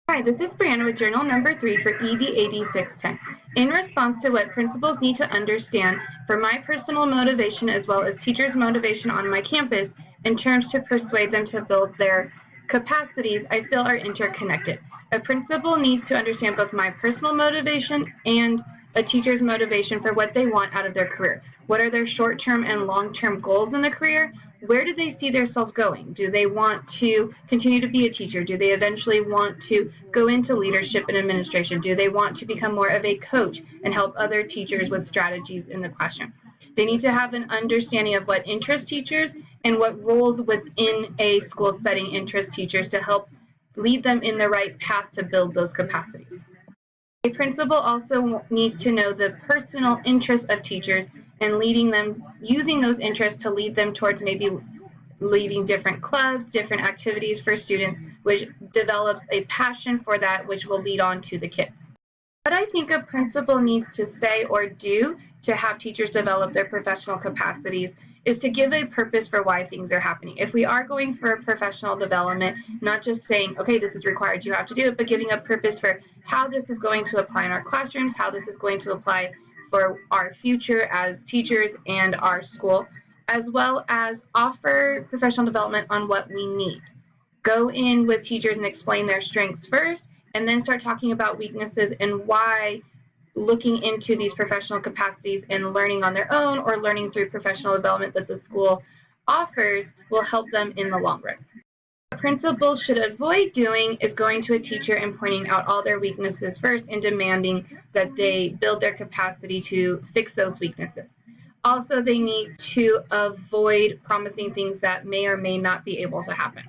Hi, this is Brianna with journal number 3 for EDAD 610. In response to what principals need to understand for my personal motivation as well as teachers' motivation on my campus in terms to persuade them to build their capacities, I feel are interconnected. A principal needs to understand both my personal motivation and a teacher's motivation for what they want out of their career. What are their short-term and long-term goals in the career? Where do they see themselves going? Do they want to continue to be a teacher? Do they eventually want to go into leadership and administration? Do they want to become more of a coach and help other teachers with strategies in the classroom? They need to have an understanding of what interests teachers and what roles within a school setting interest teachers to help lead them in the right path to build those capacities. A principal also needs to know the personal interests of teachers and leading them, using those interests to lead them towards maybe leading different clubs, different activities for students, which develops a passion for that, which will lead on to the kids. What I think a principal needs to say or do to have teachers develop their professional capacities is to give a purpose for why things are happening. If we are going for professional development, not just saying, okay, this is required, you have to do it, but giving a purpose for how this is going to apply in our classrooms, how this is going to apply for our future as teachers and our school, as well as offer professional development on what we need. Go in with teachers and explain their strengths first, and then start talking about weaknesses and why looking into these professional capacities and learning on their own or learning through professional development that the school offers will help them in the long run. What principals should avoid doing is going to a teacher and pointing out all their weaknesses first and demanding that they build their capacity to fix those weaknesses. Also, they need to avoid promising things that may or may not be able to happen.